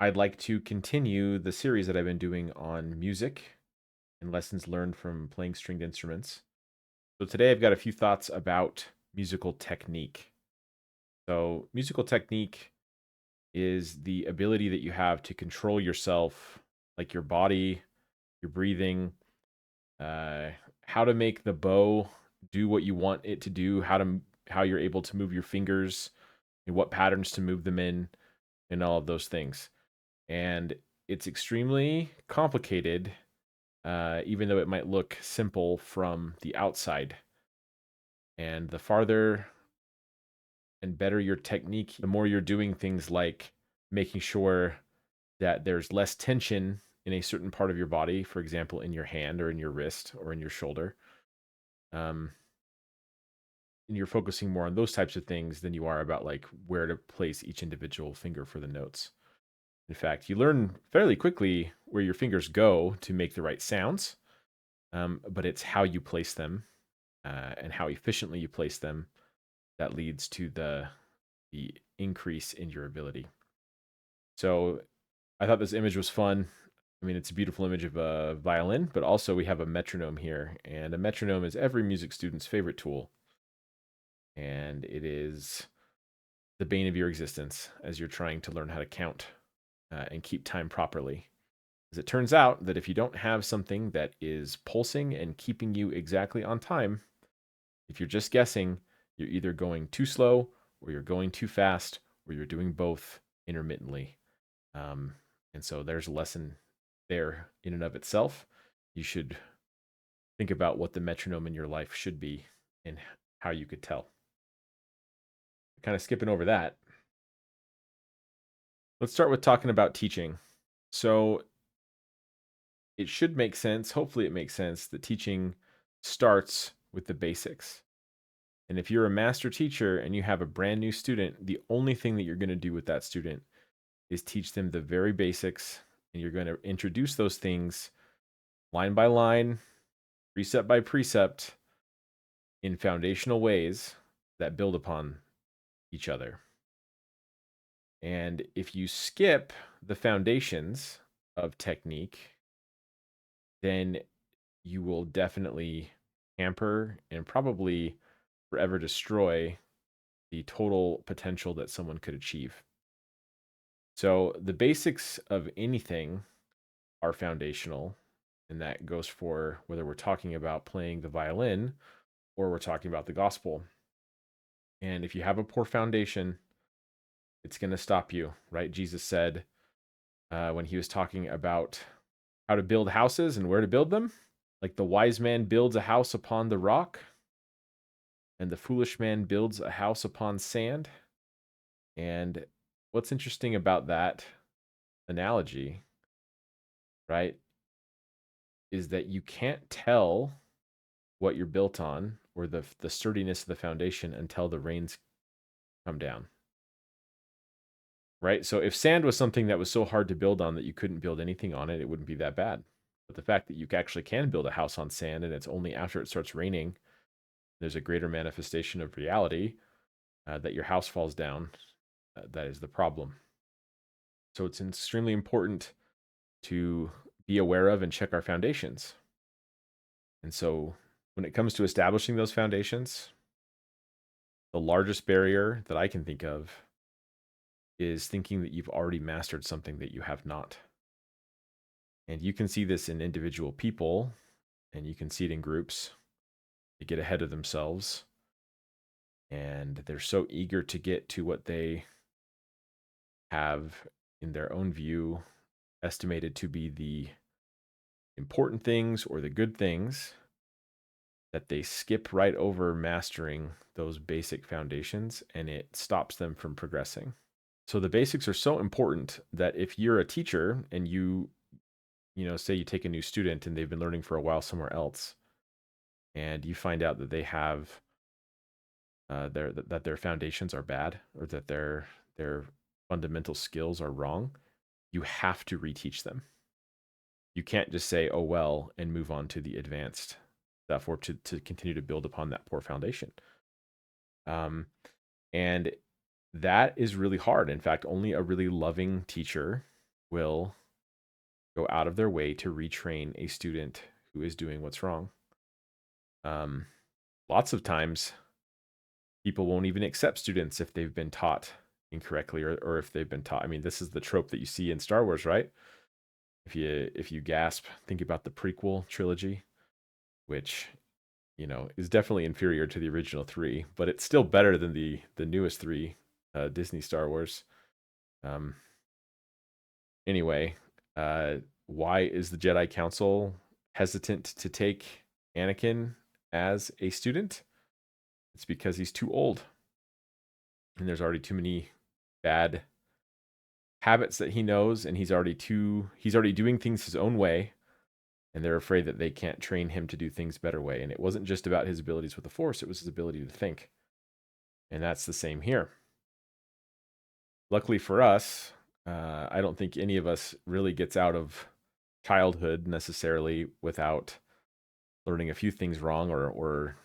I'd like to continue the series that I've been doing on music and lessons learned from playing stringed instruments. So today I've got a few thoughts about musical technique. So, musical technique is the ability that you have to control yourself, like your body, your breathing, uh, how to make the bow do what you want it to do, how you're able to move your fingers, and what patterns to move them in, and all of those things. And it's extremely complicated, even though it might look simple from the outside. And the farther and better your technique, the more you're doing things like making sure that there's less tension in a certain part of your body, for example, in your hand or in your wrist or in your shoulder. Um, and you're focusing more on those types of things than you are about like where to place each individual finger for the notes. In fact, you learn fairly quickly where your fingers go to make the right sounds, but it's how you place them and how efficiently you place them that leads to the increase in your ability. So I thought this image was fun. I mean, it's a beautiful image of a violin, but also we have a metronome here, and a metronome is every music student's favorite tool, and it is the bane of your existence as you're trying to learn how to count and keep time properly. As it turns out that if you don't have something that is pulsing and keeping you exactly on time, if you're just guessing, you're either going too slow or you're going too fast or you're doing both intermittently. Um, and so there's a lesson there in and of itself. You should think about what the metronome in your life should be and how you could tell. Kind of skipping over that. Let's start with talking about teaching. So it should make sense. Hopefully, it makes sense that teaching starts with the basics. And if you're a master teacher and you have a brand new student, the only thing that you're going to do with that student is teach them the very basics. And you're going to introduce those things line by line, precept by precept, in foundational ways that build upon each other. And if you skip the foundations of technique, then you will definitely hamper and probably forever destroy the total potential that someone could achieve. So, the basics of anything are foundational, and that goes for whether we're talking about playing the violin or we're talking about the gospel. And if you have a poor foundation, it's going to stop you, right? Jesus said when he was talking about how to build houses and where to build them, like the wise man builds a house upon the rock, and the foolish man builds a house upon sand. And what's interesting about that analogy, right, is that you can't tell what you're built on or the sturdiness of the foundation until the rains come down. Right? So if sand was something that was so hard to build on that you couldn't build anything on it, it wouldn't be that bad. But the fact that you actually can build a house on sand and it's only after it starts raining, there's a greater manifestation of reality that your house falls down. That is the problem. So it's extremely important to be aware of and check our foundations. And so when it comes to establishing those foundations, the largest barrier that I can think of is thinking that you've already mastered something that you have not. And you can see this in individual people, and you can see it in groups. They get ahead of themselves, and they're so eager to get to what they have, in their own view, estimated to be the important things or the good things, that they skip right over mastering those basic foundations, and it stops them from progressing. So the basics are so important that if you're a teacher and say you take a new student and they've been learning for a while somewhere else, and you find out that they have that their foundations are bad or that their fundamental skills are wrong, you have to reteach them. You can't just say, "Oh well," and move on to the advanced stuff or to continue to build upon that poor foundation. Um, and that is really hard. In fact, only a really loving teacher will go out of their way to retrain a student who is doing what's wrong. Um, Lots of times, people won't even accept students if they've been taught incorrectly or if they've been taught. I mean, this is the trope that you see in Star Wars, right? If you gasp, think about the prequel trilogy, which is definitely inferior to the original three, but it's still better than the newest three Disney Star Wars. Um, anyway, uh, why is the Jedi Council hesitant to take Anakin as a student? It's because he's too old, and there's already too many bad habits that he knows, and he's already doing things his own way, and they're afraid that they can't train him to do things better way. And it wasn't just about his abilities with the Force; it was his ability to think, and that's the same here. Luckily for us, I don't think any of us really gets out of childhood necessarily without learning a few things wrong or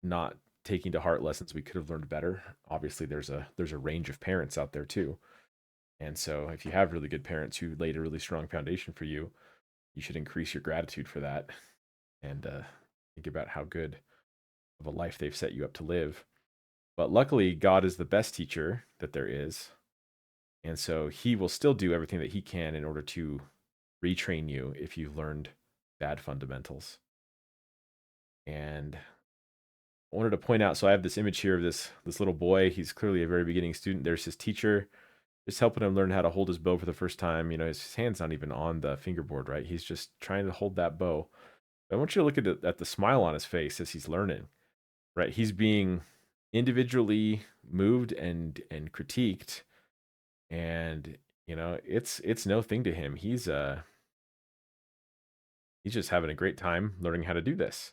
not taking to heart lessons we could have learned better. Obviously, there's a range of parents out there too. And so if you have really good parents who laid a really strong foundation for you, you should increase your gratitude for that and think about how good of a life they've set you up to live. But luckily, God is the best teacher that there is. And so he will still do everything that he can in order to retrain you if you've learned bad fundamentals. And I wanted to point out, so I have this image here of this little boy. He's clearly a very beginning student. There's his teacher just helping him learn how to hold his bow for the first time. His hand's not even on the fingerboard, right? He's just trying to hold that bow. I want you to look at the smile on his face as he's learning, right? He's being individually moved and critiqued, and it's no thing to him. He's just having a great time learning how to do this.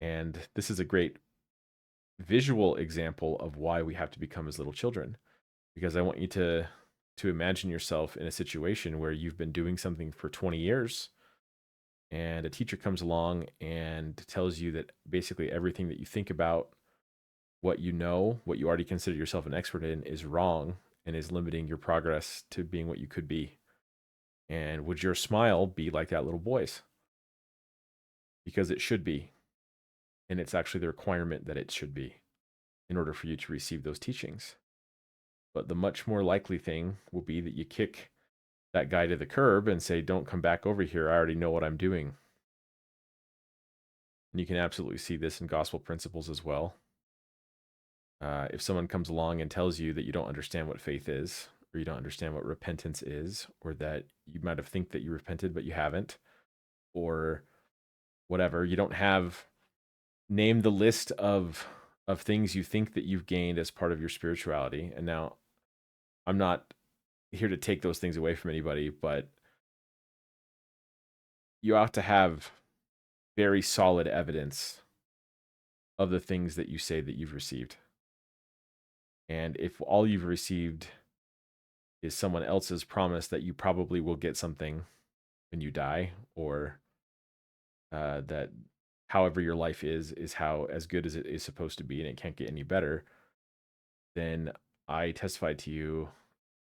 And this is a great visual example of why we have to become as little children, because I want you to imagine yourself in a situation where you've been doing something for 20 years and a teacher comes along and tells you that basically everything that you think about, what you know, what you already consider yourself an expert in is wrong and is limiting your progress to being what you could be. And would your smile be like that little boy's? Because it should be. And it's actually the requirement that it should be in order for you to receive those teachings. But the much more likely thing will be that you kick that guy to the curb and say, "Don't come back over here. I already know what I'm doing." And you can absolutely see this in gospel principles as well. If someone comes along and tells you that you don't understand what faith is, or you don't understand what repentance is, or that you might have think that you repented but you haven't, or whatever, you don't have name the list of things you think that you've gained as part of your spirituality. And now I'm not here to take those things away from anybody, but you ought to have very solid evidence of the things that you say that you've received. And if all you've received is someone else's promise that you probably will get something when you die, or that however your life is how as good as it is supposed to be and it can't get any better, then I testify to you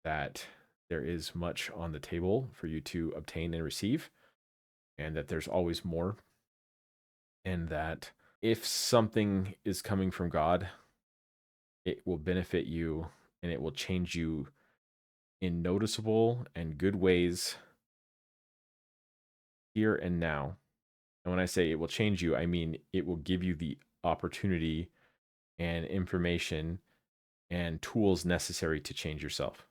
that there is much on the table for you to obtain and receive, and that there's always more, and that if something is coming from God, it will benefit you and it will change you in noticeable and good ways here and now. And when I say it will change you, I mean it will give you the opportunity and information and tools necessary to change yourself.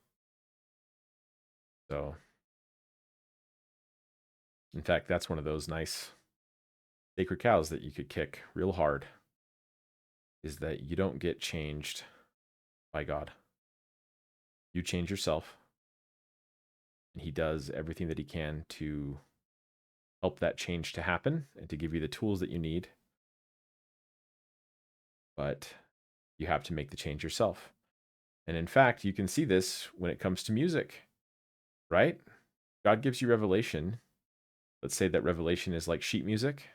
So, in fact, that's one of those nice sacred cows that you could kick real hard, is that you don't get changed by God. You change yourself, and He does everything that He can to help that change to happen and to give you the tools that you need. But you have to make the change yourself. And in fact, you can see this when it comes to music, right? God gives you revelation. Let's say that revelation is like sheet music.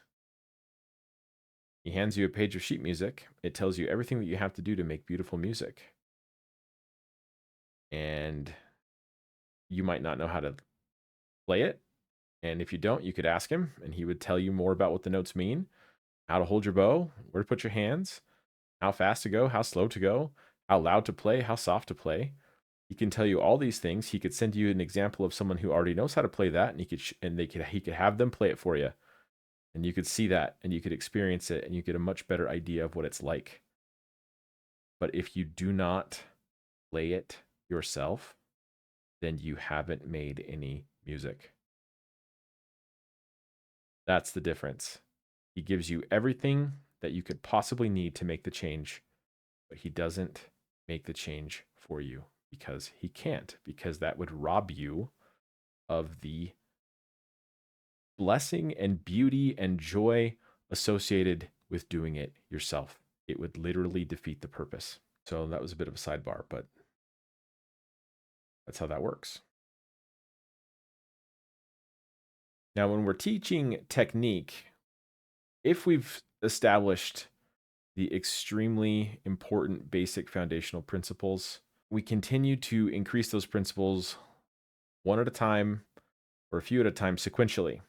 He hands you a page of sheet music. It tells you everything that you have to do to make beautiful music. And you might not know how to play it. And if you don't, you could ask him, and he would tell you more about what the notes mean, how to hold your bow, where to put your hands, how fast to go, how slow to go, how loud to play, how soft to play. He can tell you all these things. He could send you an example of someone who already knows how to play that, and he could have them play it for you, and you could see that, and you could experience it, and you get a much better idea of what it's like. But if you do not play it yourself, then you haven't made any music. That's the difference. He gives you everything that you could possibly need to make the change, but he doesn't make the change for you because he can't, because that would rob you of the blessing and beauty and joy associated with doing it yourself. It would literally defeat the purpose. So that was a bit of a sidebar, but that's how that works. Now, when we're teaching technique, if we've established the extremely important basic foundational principles, we continue to increase those principles one at a time or a few at a time sequentially.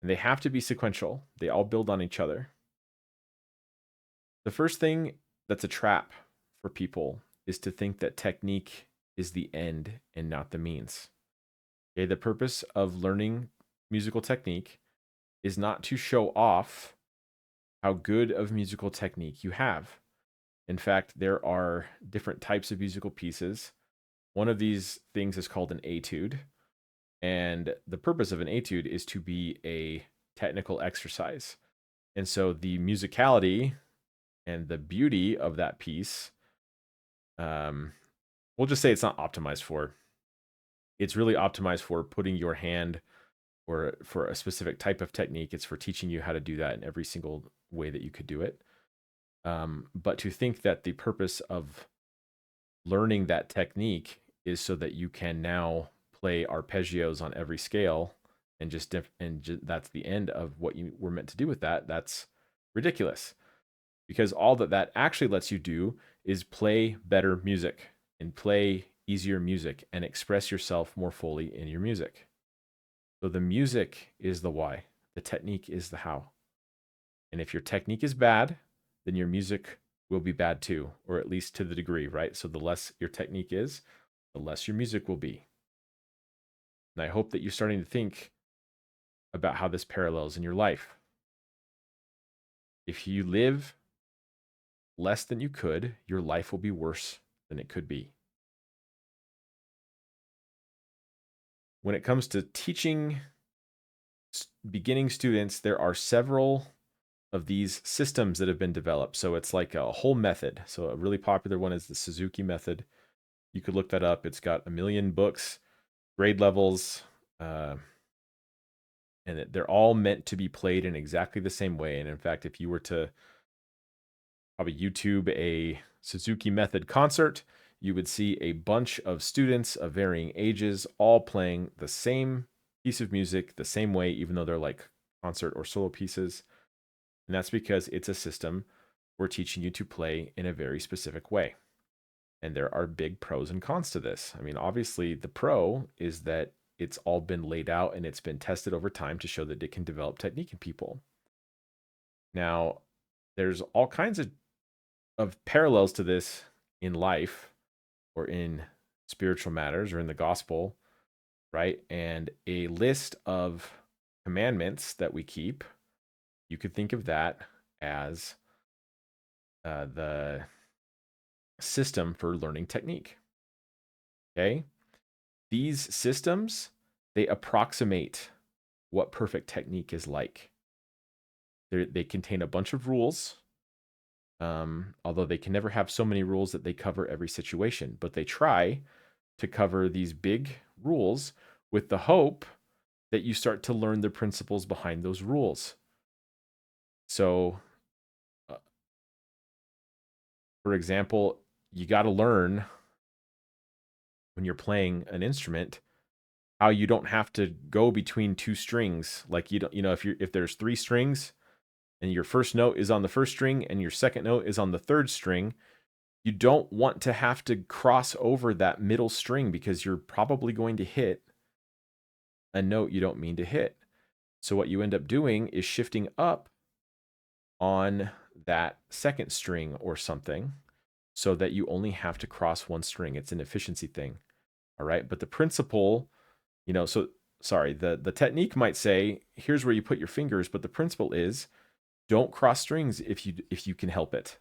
And they have to be sequential. They all build on each other. The first thing that's a trap for people is to think that technique is the end and not the means. Okay, the purpose of learning musical technique is not to show off how good of musical technique you have. In fact, there are different types of musical pieces. One of these things is called an etude, and the purpose of an etude is to be a technical exercise. And so the musicality and the beauty of that piece, we'll just say it's not optimized for. It's really optimized for putting your hand, or for a specific type of technique. It's for teaching you how to do that in every single way that you could do it. But to think that the purpose of learning that technique is so that you can now play arpeggios on every scale and that's the end of what you were meant to do with that, that's ridiculous. Because all that actually lets you do is play better music and play easier music and express yourself more fully in your music. So the music is the why, the technique is the how. And if your technique is bad, then your music will be bad too, or at least to the degree, right? So the less your technique is, the less your music will be. And I hope that you're starting to think about how this parallels in your life. If you live less than you could, your life will be worse than it could be. When it comes to teaching beginning students, there are several of these systems that have been developed. So it's like a whole method. So a really popular one is the Suzuki method. You could look that up. It's got a million books, grade levels, and they're all meant to be played in exactly the same way. And in fact, if you were to probably YouTube a Suzuki method concert, you would see a bunch of students of varying ages all playing the same piece of music the same way, even though they're like concert or solo pieces. And that's because it's a system we're teaching you to play in a very specific way. And there are big pros and cons to this. I mean, obviously, the pro is that it's all been laid out and it's been tested over time to show that it can develop technique in people. Now, there's all kinds of parallels to this in life or in spiritual matters or in the gospel, right? And a list of commandments that we keep, you could think of that as the system for learning technique. Okay? These systems, they approximate what perfect technique is like. They contain a bunch of rules, although they can never have so many rules that they cover every situation, but they try to cover these big rules with the hope that you start to learn the principles behind those rules. So, for example, you got to learn when you're playing an instrument how you don't have to go between two strings. Like you don't, if there's three strings and your first note is on the first string and your second note is on the third string, You don't want to have to cross over that middle string because you're probably going to hit a note you don't mean to hit. So what you end up doing is shifting up on that second string or something so that you only have to cross one string. It's an efficiency thing. All right. But the principle, so sorry, the technique might say, here's where you put your fingers, but the principle is don't cross strings if you can help it.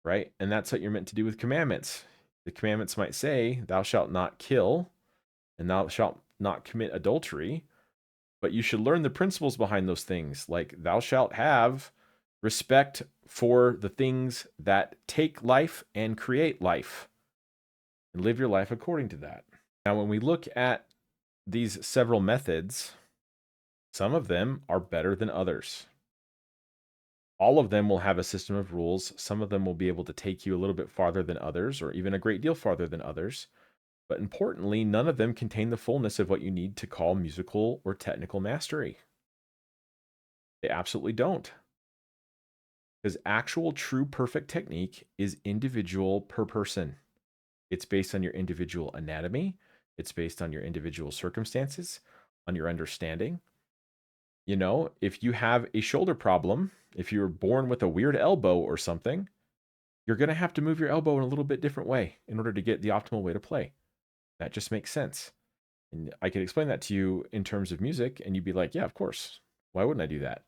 Right? And that's what you're meant to do with commandments. The commandments might say, thou shalt not kill, and thou shalt not commit adultery, but you should learn the principles behind those things, like thou shalt have respect for the things that take life and create life, and live your life according to that. Now, when we look at these several methods, some of them are better than others. All of them will have a system of rules. Some of them will be able to take you a little bit farther than others, or even a great deal farther than others. But importantly, none of them contain the fullness of what you need to call musical or technical mastery. They absolutely don't. Because actual, true, perfect technique is individual per person. It's based on your individual anatomy, it's based on your individual circumstances, on your understanding. If you have a shoulder problem, if you're born with a weird elbow or something, you're going to have to move your elbow in a little bit different way in order to get the optimal way to play. That just makes sense. And I could explain that to you in terms of music, and you'd be like, yeah, of course. Why wouldn't I do that?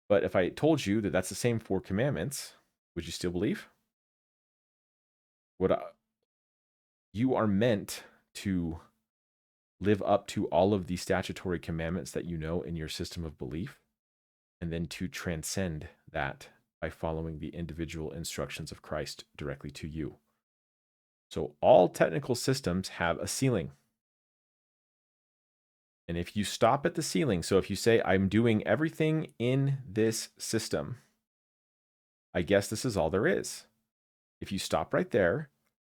But if I told you that that's the same for commandments, would you still believe? You are meant to live up to all of the statutory commandments that you know in your system of belief, and then to transcend that by following the individual instructions of Christ directly to you. So all technical systems have a ceiling. And if you stop at the ceiling, so if you say, I'm doing everything in this system, I guess this is all there is. If you stop right there,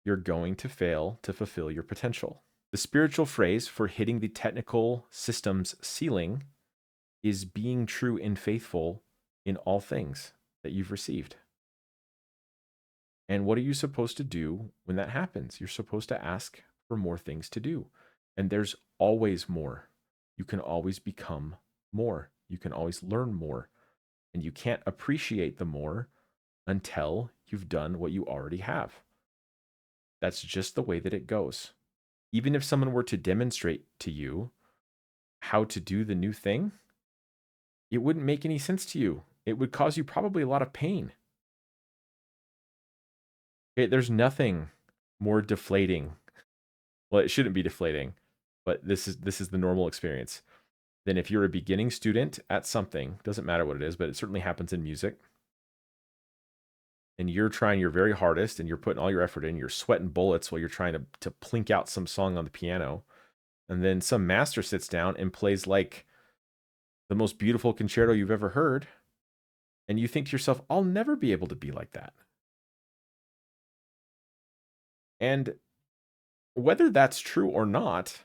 you're going to fail to fulfill your potential. The spiritual phrase for hitting the technical system's ceiling is being true and faithful in all things that you've received. And what are you supposed to do when that happens? You're supposed to ask for more things to do. And there's always more. You can always become more. You can always learn more. And you can't appreciate the more until you've done what you already have. That's just the way that it goes. Even if someone were to demonstrate to you how to do the new thing, it wouldn't make any sense to you. It would cause you probably a lot of pain. Okay, there's nothing more deflating. Well, it shouldn't be deflating, but this is the normal experience. Then if you're a beginning student at something, doesn't matter what it is, but it certainly happens in music, and you're trying your very hardest and you're putting all your effort in, you're sweating bullets while you're trying to plink out some song on the piano, and then some master sits down and plays like the most beautiful concerto you've ever heard, and you think to yourself, I'll never be able to be like that. And whether that's true or not,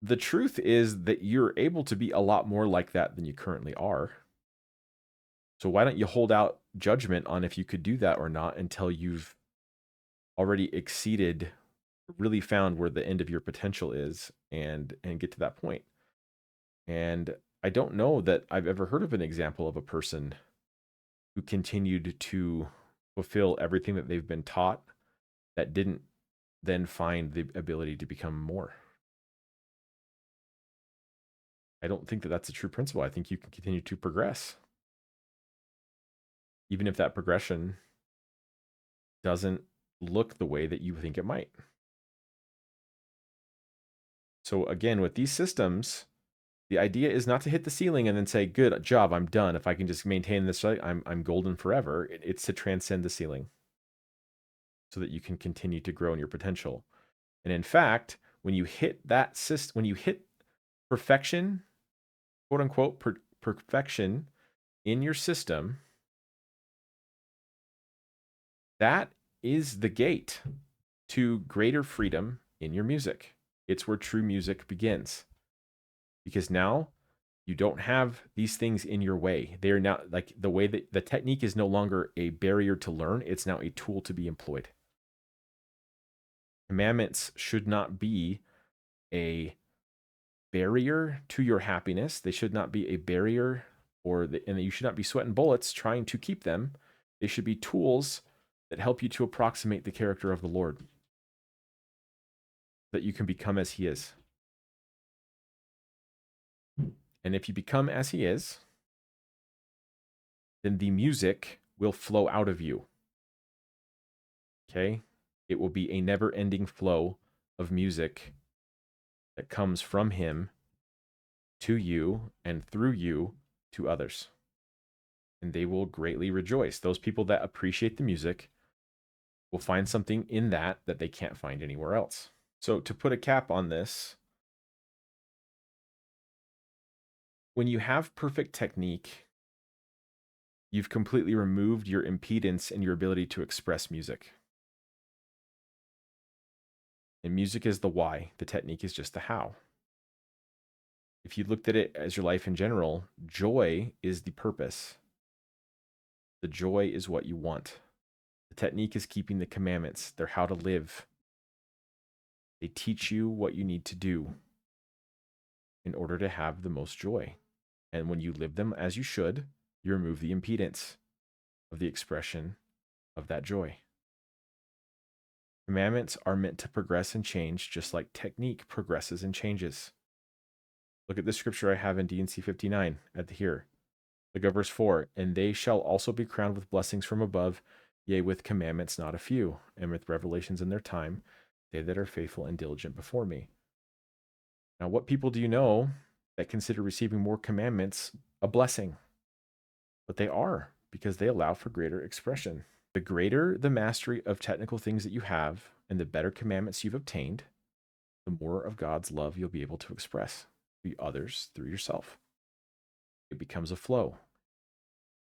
the truth is that you're able to be a lot more like that than you currently are. So why don't you hold out judgment on if you could do that or not until you've already exceeded, really found where the end of your potential is, and get to that point. And I don't know that I've ever heard of an example of a person who continued to fulfill everything that they've been taught that didn't then find the ability to become more. I don't think that that's a true principle. I think you can continue to progress, even if that progression doesn't look the way that you think it might. So again, with these systems, the idea is not to hit the ceiling and then say, good job, I'm done. If I can just maintain this, I'm golden forever. It's to transcend the ceiling so that you can continue to grow in your potential. And in fact, when you hit that system, when you hit perfection, quote unquote, perfection in your system, that is the gate to greater freedom in your music. It's where true music begins. Because now You don't have these things in your way. They are now like the way that the technique is no longer a barrier to learn, it's now a tool to be employed. Commandments should not be a barrier to your happiness. They should not be a barrier and you should not be sweating bullets trying to keep them. They should be tools that help you to approximate the character of the Lord, that you can become as he is. And if you become as he is, then the music will flow out of you. Okay? It will be a never ending flow of music that comes from him to you and through you to others. And they will greatly rejoice. Those people that appreciate the music will find something in that that they can't find anywhere else. So, to put a cap on this, when you have perfect technique, you've completely removed your impedance and your ability to express music. And music is the why, the technique is just the how. If you looked at it as your life in general, joy is the purpose. The joy is what you want. The technique is keeping the commandments. They're how to live. They teach you what you need to do in order to have the most joy. And when you live them as you should, you remove the impedance of the expression of that joy. Commandments are meant to progress and change just like technique progresses and changes. Look at the scripture I have in D&C 59 at here. Look at verse 4. And they shall also be crowned with blessings from above, yea, with commandments not a few, and with revelations in their time, they that are faithful and diligent before me. Now, what people do you know that consider receiving more commandments a blessing? But they are, because they allow for greater expression. The greater the mastery of technical things that you have, and the better commandments you've obtained, the more of God's love you'll be able to express to others through yourself. It becomes a flow.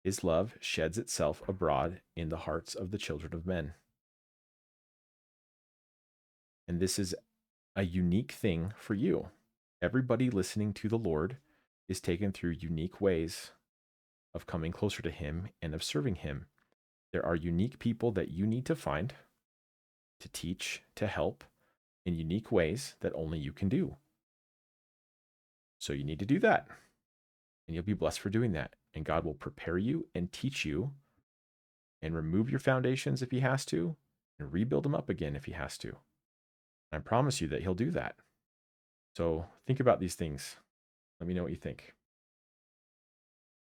His love sheds itself abroad in the hearts of the children of men. And this is a unique thing for you. Everybody listening to the Lord is taken through unique ways of coming closer to him and of serving him. There are unique people that you need to find, to teach, to help in unique ways that only you can do. So you need to do that. And you'll be blessed for doing that. And God will prepare you and teach you and remove your foundations if he has to and rebuild them up again if he has to. I promise you that he'll do that. So think about these things. Let me know what you think.